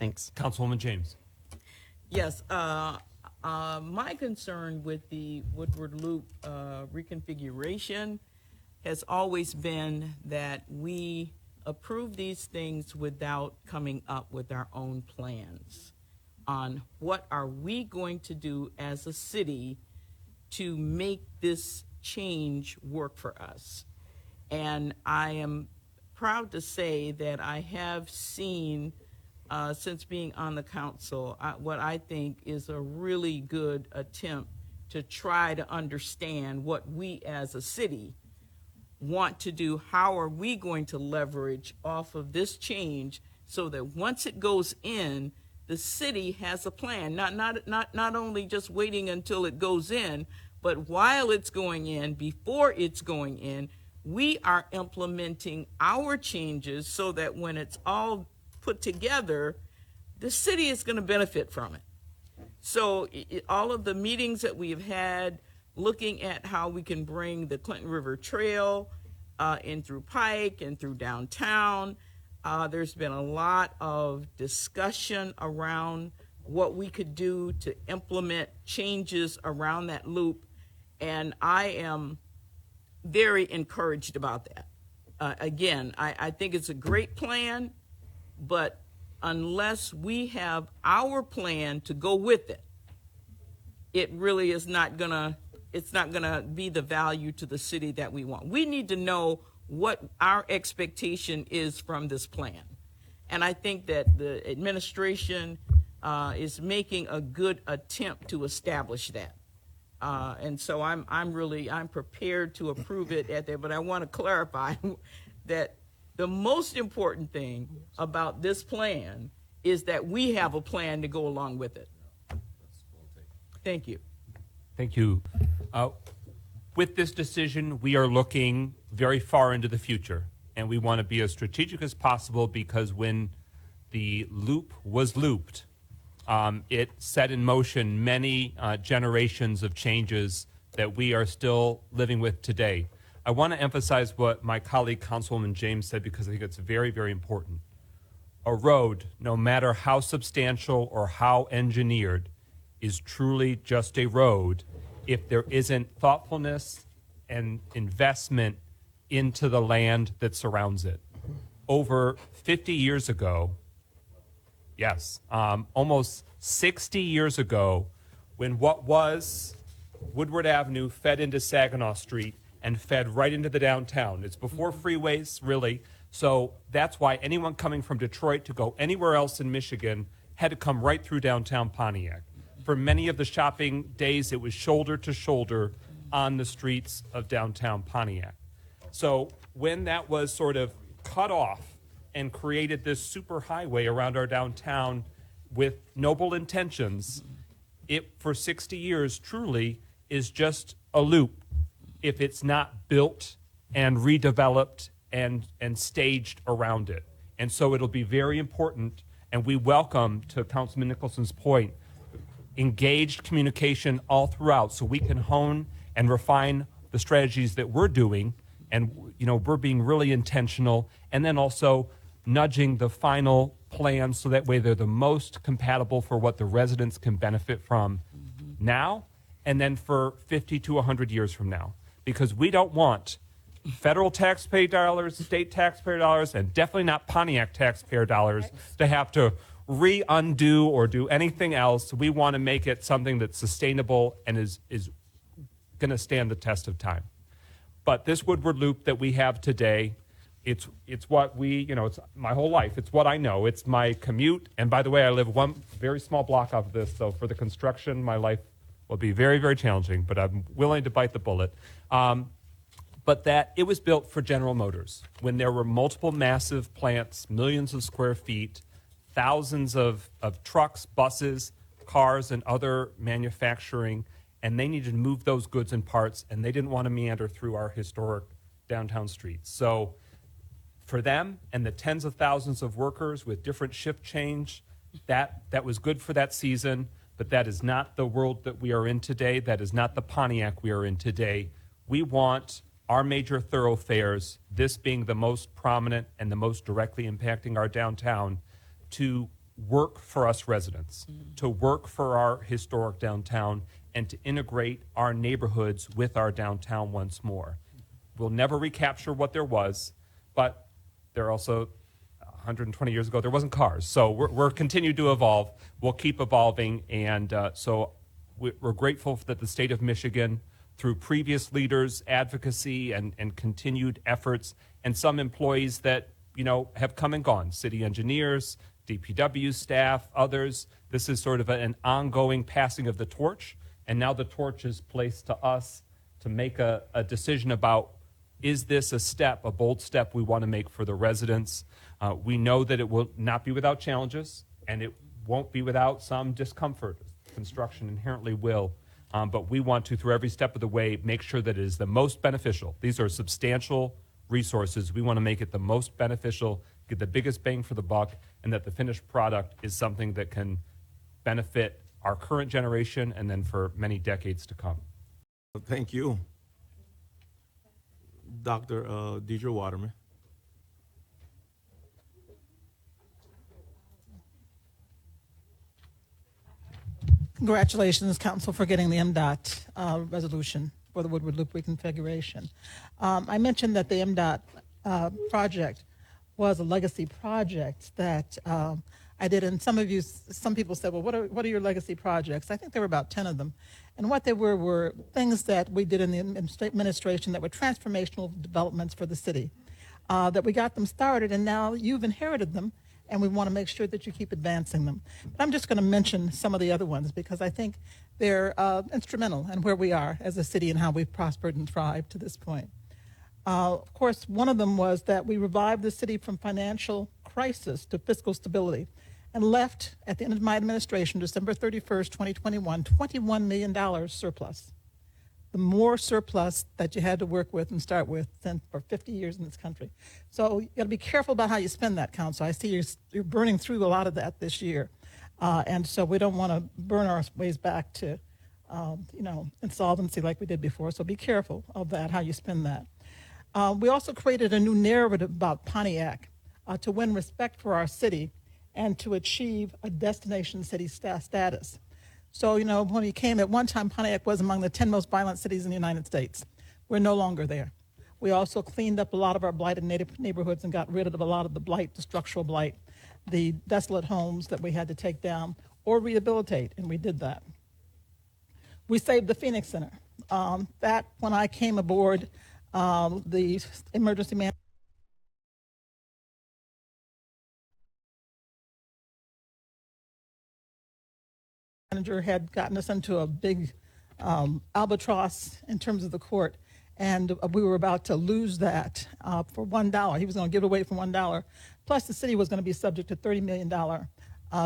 Thanks. Councilwoman James. Yes, my concern with the Woodward Loop reconfiguration has always been that we approve these things without coming up with our own plans on what are we going to do as a city to make this change work for us. And I am proud to say that I have seen, since being on the council, what I think is a really good attempt to try to understand what we as a city want to do. How are we going to leverage off of this change so that once it goes in, the city has a plan, not only just waiting until it goes in, but while it's going in, before it's going in, we are implementing our changes so that when it's all put together, the city is going to benefit from it. So all of the meetings that we've had, looking at how we can bring the Clinton River Trail in through Pike and through downtown, there's been a lot of discussion around what we could do to implement changes around that loop, and I am very encouraged about that. Again, I think it's a great plan, but unless we have our plan to go with it, it really is not gonna, it's not gonna be the value to the city that we want. We need to know what our expectation is from this plan. And I think that the administration is making a good attempt to establish that. And so I'm prepared to approve it at there, but I want to clarify that the most important thing about this plan is that we have a plan to go along with it. Thank you. Thank you. With this decision, we are looking very far into the future, and we want to be as strategic as possible because when the loop was looped, it set in motion many generations of changes that we are still living with today. I want to emphasize what my colleague Councilwoman James said because I think it's very, very important. A road, no matter how substantial or how engineered, is truly just a road if there isn't thoughtfulness and investment into the land that surrounds it. Over 50 years ago, yes, almost 60 years ago, when what was Woodward Avenue fed into Saginaw Street and fed right into the downtown. It's before freeways, really, so that's why anyone coming from Detroit to go anywhere else in Michigan had to come right through downtown Pontiac. For many of the shopping days, it was shoulder to shoulder on the streets of downtown Pontiac. So when that was sort of cut off and created this super highway around our downtown with noble intentions, it for 60 years truly is just a loop if it's not built and redeveloped and staged around it. And so it'll be very important, and we welcome, to Councilman Nicholson's point, engaged communication all throughout so we can hone and refine the strategies that we're doing, and we're being really intentional, and then also nudging the final plans so that way they're the most compatible for what the residents can benefit from now and then for 50 to 100 years from now. Because we don't want federal taxpayer dollars, state taxpayer dollars, and definitely not Pontiac taxpayer dollars to have to undo or do anything else. We want to make it something that's sustainable and is going to stand the test of time. But this Woodward Loop that we have today, it's what we, it's my whole life. It's what I know. It's my commute. And by the way, I live one very small block off of this, so for the construction, my life will be very, very challenging, but I'm willing to bite the bullet. But that it was built for General Motors when there were multiple massive plants, millions of square feet, thousands of trucks, buses, cars, and other manufacturing, and they needed to move those goods and parts, and they didn't want to meander through our historic downtown streets. So for them and the tens of thousands of workers with different shift change, that was good for that season, but that is not the world that we are in today. That is not the Pontiac we are in today. We want our major thoroughfares, this being the most prominent and the most directly impacting our downtown, to work for us residents, to work for our historic downtown, and to integrate our neighborhoods with our downtown once more. We'll never recapture what there was, but there are also 120 years ago, there wasn't cars. So we're continued to evolve. We'll keep evolving. And so we're grateful that the state of Michigan, through previous leaders' advocacy and continued efforts, and some employees that, have come and gone, city engineers, DPW staff, others. This is sort of an ongoing passing of the torch. And now the torch is placed to us to make a decision about, is this a bold step we want to make for the residents? We know that it will not be without challenges, and it won't be without some discomfort. Construction inherently will. But we want to, through every step of the way, make sure that it is the most beneficial. These are substantial resources. We want to make it the most beneficial, get the biggest bang for the buck, and that the finished product is something that can benefit our current generation and then for many decades to come. Thank you. Dr. Deidre Waterman. Congratulations, Council, for getting the MDOT resolution for the Woodward Loop reconfiguration. I mentioned that the MDOT project was a legacy project that I did, and some people said, well, what are your legacy projects? I think there were about 10 of them. And what they were things that we did in the administration that were transformational developments for the city, that we got them started, and now you've inherited them, and we want to make sure that you keep advancing them. But I'm just going to mention some of the other ones because I think they're instrumental in where we are as a city and how we've prospered and thrived to this point. Of course, one of them was that we revived the city from financial crisis to fiscal stability and left, at the end of my administration, December 31st, 2021, $21 million surplus. The more surplus that you had to work with and start with than for 50 years in this country. So you got to be careful about how you spend that, Council. I see you're burning through a lot of that this year. And so we don't want to burn our ways back to, insolvency like we did before. So be careful of that, how you spend that. We also created a new narrative about Pontiac to win respect for our city and to achieve a destination city status. So, when we came at one time, Pontiac was among the 10 most violent cities in the United States. We're no longer there. We also cleaned up a lot of our blighted neighborhoods and got rid of a lot of the blight, the structural blight, the desolate homes that we had to take down or rehabilitate, and we did that. We saved the Phoenix Center. That, when I came aboard, the emergency manager had gotten us into a big albatross in terms of the court, and we were about to lose that for $1. He was going to give it away for $1, plus the city was going to be subject to $30 million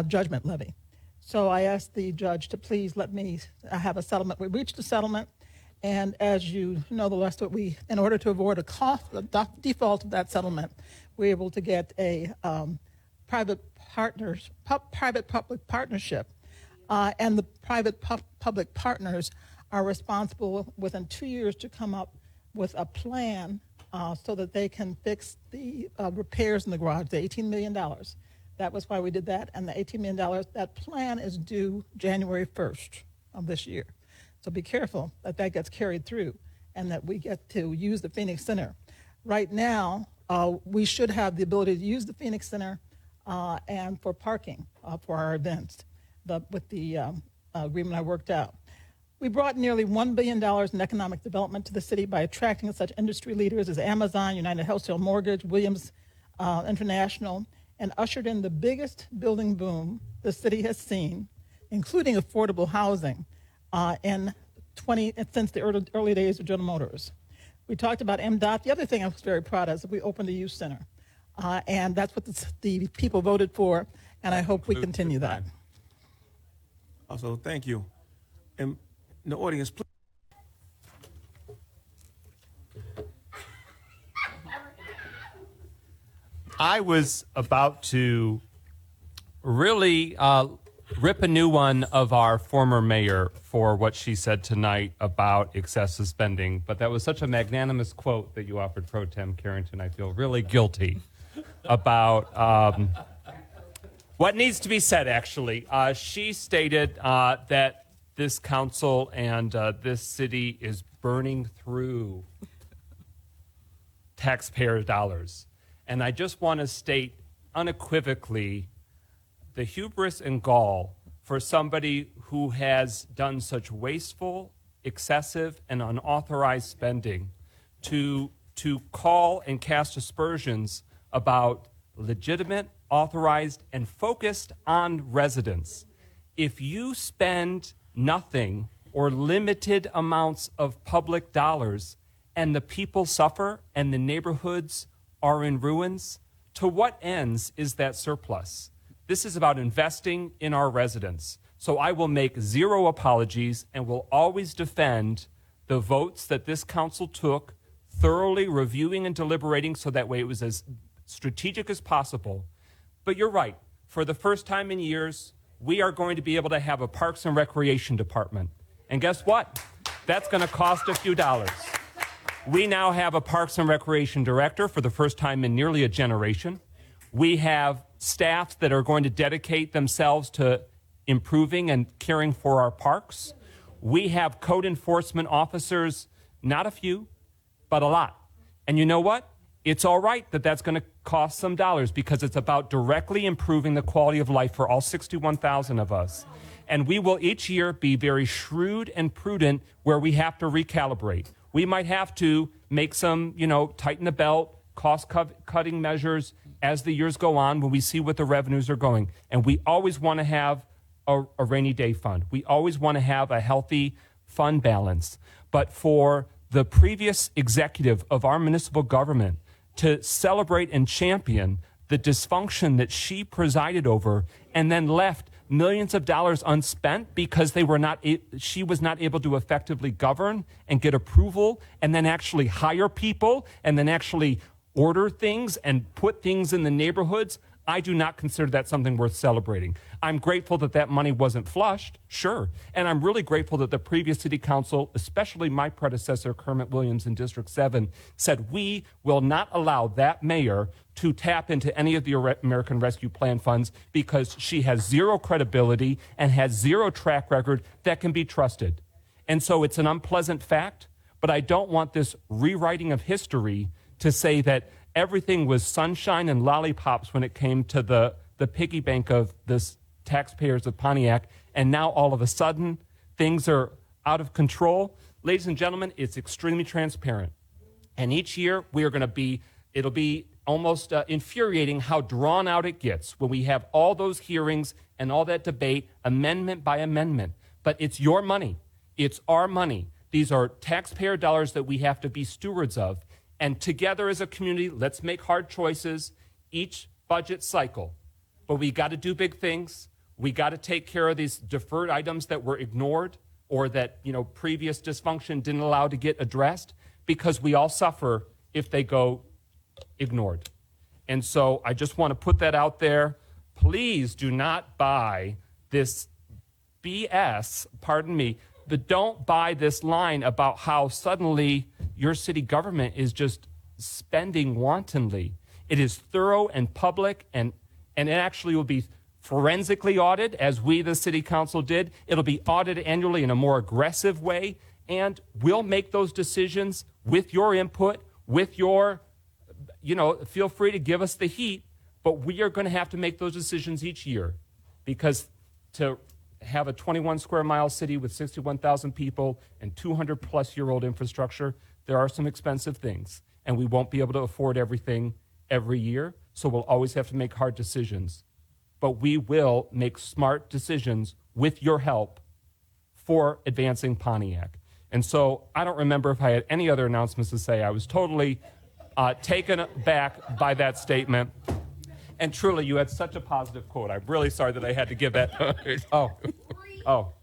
judgment levy. So I asked the judge to please let me have a settlement. We reached a settlement, and as you know, the rest of it, in order to avoid a default of that settlement, we were able to get a private-public partnership. And the private-public partners are responsible within 2 years to come up with a plan so that they can fix the repairs in the garage, the $18 million. That was why we did that, and the $18 million, that plan is due January 1st of this year. So be careful that that gets carried through and that we get to use the Phoenix Center. Right now, we should have the ability to use the Phoenix Center and for parking for our events. With the agreement I worked out. We brought nearly $1 billion in economic development to the city by attracting such industry leaders as Amazon, United Wholesale Mortgage, Williams International, and ushered in the biggest building boom the city has seen, including affordable housing, since the early days of General Motors. We talked about MDOT. The other thing I was very proud of is we opened a youth center, and that's what the people voted for, and I hope we continue that. Also, thank you. And the audience, please. I was about to really rip a new one of our former mayor for what she said tonight about excessive spending, but that was such a magnanimous quote that you offered, Pro Tem Carrington. I feel really guilty about What needs to be said, actually, she stated that this council and this city is burning through taxpayer dollars. And I just want to state unequivocally the hubris and gall for somebody who has done such wasteful, excessive, and unauthorized spending to call and cast aspersions about legitimate, authorized, and focused on residents. If you spend nothing or limited amounts of public dollars and the people suffer and the neighborhoods are in ruins, to what ends is that surplus? This is about investing in our residents. So I will make zero apologies and will always defend the votes that this council took, thoroughly reviewing and deliberating so that way it was as strategic as possible. But you're right. For the first time in years, we are going to be able to have a Parks and Recreation department. And guess what? That's going to cost a few dollars. We now have a Parks and Recreation director for the first time in nearly a generation. We have staff that are going to dedicate themselves to improving and caring for our parks. We have code enforcement officers, not a few, but a lot. And you know what? It's all right that that's going to cost some dollars because it's about directly improving the quality of life for all 61,000 of us. And we will each year be very shrewd and prudent where we have to recalibrate. We might have to make some, tighten the belt, cost-cutting measures as the years go on when we see what the revenues are going. And we always want to have a rainy day fund. We always want to have a healthy fund balance. But for the previous executive of our municipal government to celebrate and champion the dysfunction that she presided over and then left millions of dollars unspent because she was not able to effectively govern and get approval and then actually hire people and then actually order things and put things in the neighborhoods, I do not consider that something worth celebrating. I'm grateful that that money wasn't flushed, sure. And I'm really grateful that the previous city council, especially my predecessor, Kermit Williams in District 7, said we will not allow that mayor to tap into any of the American Rescue Plan funds because she has zero credibility and has zero track record that can be trusted. And so it's an unpleasant fact, but I don't want this rewriting of history to say that everything was sunshine and lollipops when it came to the piggy bank of the taxpayers of Pontiac, and now all of a sudden things are out of control. Ladies and gentlemen, it's extremely transparent. And each year it'll be almost infuriating how drawn out it gets when we have all those hearings and all that debate, amendment by amendment. But it's your money. It's our money. These are taxpayer dollars that we have to be stewards of. And together as a community, let's make hard choices each budget cycle. But we got to do big things. We got to take care of these deferred items that were ignored or that, previous dysfunction didn't allow to get addressed because we all suffer if they go ignored. And so I just want to put that out there. Please do not buy this BS, pardon me, but don't buy this line about how suddenly your city government is just spending wantonly. It is thorough and public, and it actually will be forensically audited, as we, the city council, did. It'll be audited annually in a more aggressive way, and we'll make those decisions with your input, with your, feel free to give us the heat, but we are going to have to make those decisions each year because to have a 21 square mile city with 61,000 people and 200-plus-year-old infrastructure, there are some expensive things, and we won't be able to afford everything every year, so we'll always have to make hard decisions. But we will make smart decisions with your help for advancing Pontiac. And so I don't remember if I had any other announcements to say. I was totally taken aback by that statement. And truly, you had such a positive quote. I'm really sorry that I had to give that. Oh.